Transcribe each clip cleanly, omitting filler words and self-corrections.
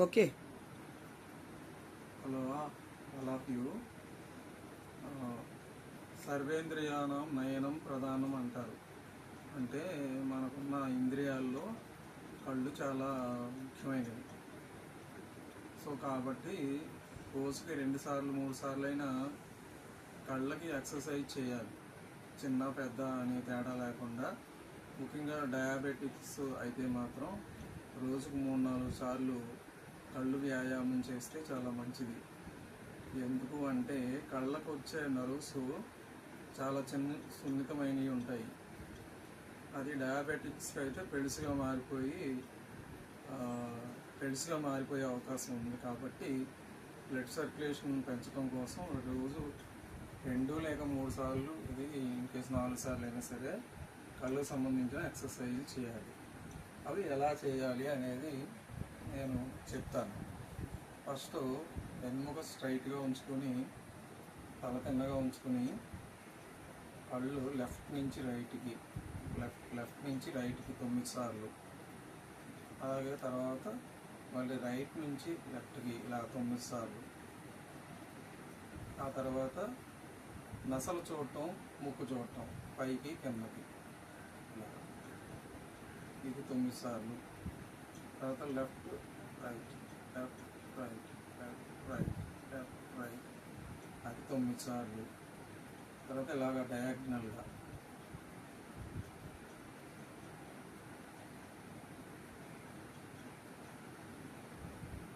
Okay. Hello, all of you. సర్వేంద్రియానం నయనం ప్రధానం అంటారు. అంటే మనకున్న ఇంద్రియాల్లో కళ్ళు చాలా ముఖ్యమైనవి. సో కాబట్టి రోజుకి 2 సార్లు 3 సార్లు అయినా కళ్ళకి ఎక్సర్సైజ్ చేయాలి. చిన్న పెద్ద అనే తేడా లేకుండా. ముఖ్యంగా డయాబెటిక్స్ అయితే మాత్రం రోజుకు 3-4 సార్లు కళ్ళు వ్యాయామం చేస్తే చాలా మంచిది. ఎందుకు అంటే కళ్ళకు వచ్చే నర్వ్స్ చాలా సున్నితమైనవి ఉంటాయి. అది డయాబెటిక్స్కి అయితే పెడుసుగా మారిపోయే అవకాశం ఉంది. కాబట్టి బ్లడ్ సర్క్యులేషన్ పెంచడం కోసం రోజు 2 లేక 3 సార్లు, ఇది ఇన్కేస్ 4 సార్లు అయినా సరే కళ్ళకు సంబంధించిన ఎక్సర్సైజ్ చేయాలి. అవి ఎలా చేయాలి అనేది నేను చెప్తాను. ఫస్ట్ వెన్నుముక స్ట్రైట్గా ఉంచుకొని, తల కిందగా ఉంచుకొని, కళ్ళు లెఫ్ట్ నుంచి రైట్కి 9 సార్లు, అలాగే తర్వాత మళ్ళీ రైట్ నుంచి లెఫ్ట్కి ఇలా 9 సార్లు. ఆ తర్వాత నసలు చూడటం, ముక్కు చూడటం, పైకి కిందకి ఇలా, ఇది 9 సార్లు. తర్వాత left right, left right, left right, left right, అది 9 సార్లు. తర్వాత ఇలాగ డయాగ్నల్గా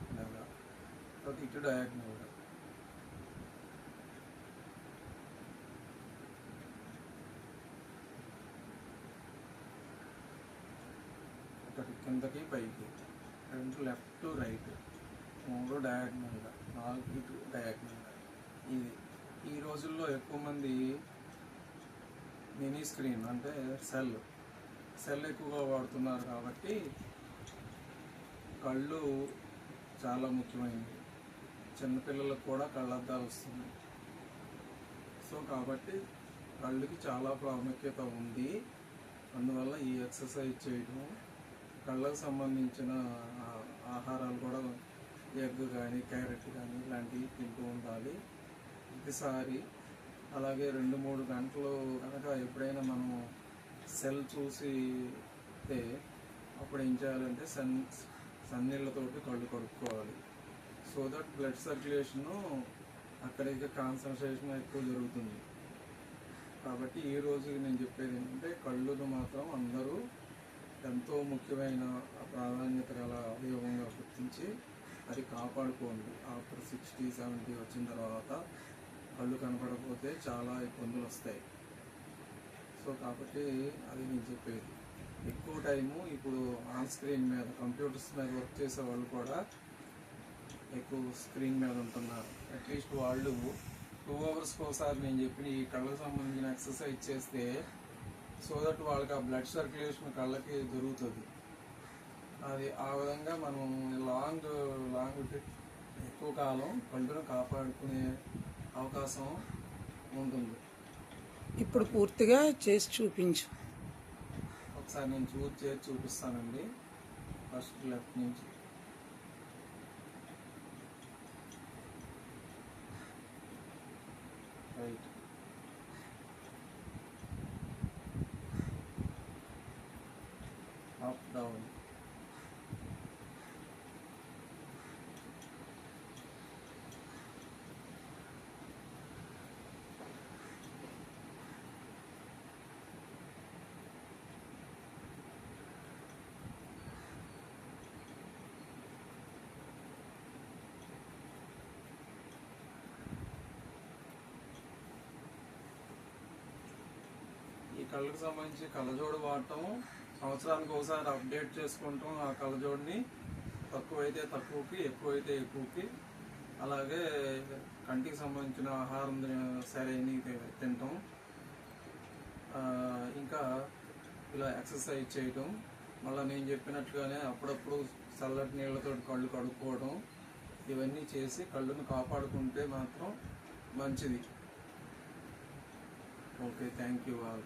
ఇలాగా, తర్వాత ఇటు డయాగ్నల్గా. ఒకటి కిందకి పైకి, 2 లెఫ్ట్ రైట్, 3 డయాగ్నల్గా, 4 ఇటు డయాగ్నల్గా. ఇది ఈ రోజుల్లో ఎక్కువ మంది మినీ స్క్రీన్ అంటే సెల్ ఎక్కువగా వాడుతున్నారు. కాబట్టి కళ్ళు చాలా ముఖ్యమైనవి. చిన్నపిల్లలకు కూడా కళ్ళద్దాలు వస్తున్నాయి. సో కాబట్టి కళ్ళకి చాలా ప్రాముఖ్యత ఉంది. అందువల్ల ఈ ఎక్సర్సైజ్ చేయడం, కళ్ళకు సంబంధించిన ఆహారాలు కూడా ఎగ్ కానీ, క్యారెట్ కానీ ఇలాంటివి తింటూ ఉండాలి ప్రతిసారి. అలాగే 2-3 గంటలు కనుక ఎప్పుడైనా మనం సెల్ చూసితే అప్పుడు ఏం చేయాలంటే సన్నీళ్ళతోటి కళ్ళు కడుక్కోవాలి. సో దట్ బ్లడ్ సర్క్యులేషను అక్కడికి కాన్సన్ట్రేషన్ ఎక్కువ జరుగుతుంది. కాబట్టి ఈ రోజు నేను చెప్పేది ఏంటంటే కళ్ళును మాత్రం అందరూ ఎంతో ముఖ్యమైన ప్రాధాన్యత గల అవయవంగా గుర్తించి అది కాపాడుకోండి. ఆఫ్టర్ 60-70 వచ్చిన తర్వాత కళ్ళు కనపడకపోతే చాలా ఇబ్బందులు వస్తాయి. సో కాబట్టి అది నేను చెప్పేది. ఎక్కువ టైము ఇప్పుడు ఆన్ స్క్రీన్ మీద, కంప్యూటర్స్ మీద వర్క్ చేసే వాళ్ళు కూడా ఎక్కువ స్క్రీన్ మీద ఉంటున్నారు. అట్లీస్ట్ వాళ్ళు 2 అవర్స్కి ఒకసారి నేను చెప్పిన ఈ కళ్ళకు సంబంధించిన ఎక్సర్సైజ్ చేస్తే సో దట్ వాళ్ళకి ఆ బ్లడ్ సర్క్యులేషన్ కళ్ళకి జరుగుతుంది. అది ఆ విధంగా మనం లాంగ్ ఎక్కువ కాలం కళ్ళను కాపాడుకునే అవకాశం ఉంటుంది. ఇప్పుడు పూర్తిగా చేసి చూపించు. ఒకసారి నేను చేసి చూపిస్తానండి. ఫస్ట్ లెఫ్ట్ నుంచి రైట్, అప్ డౌన్, ఈ కళ్ళకు సంబంధించి కళ్ళజోడు వాడటం, సంవత్సరానికి ఒకసారి అప్డేట్ చేసుకుంటాం. ఆ కళ్ళజోడిని తక్కువైతే తక్కువకి, ఎక్కువైతే ఎక్కువకి. అలాగే కంటికి సంబంధించిన ఆహారం సరైన తినటం, ఇంకా ఇలా ఎక్సర్సైజ్ చేయటం, మళ్ళీ నేను చెప్పినట్లుగానే అప్పుడప్పుడు చల్లటి నీళ్ళతో కళ్ళు కడుక్కోవడం, ఇవన్నీ చేసి కళ్ళను కాపాడుకుంటే మాత్రం మంచిది. Okay, thank you all.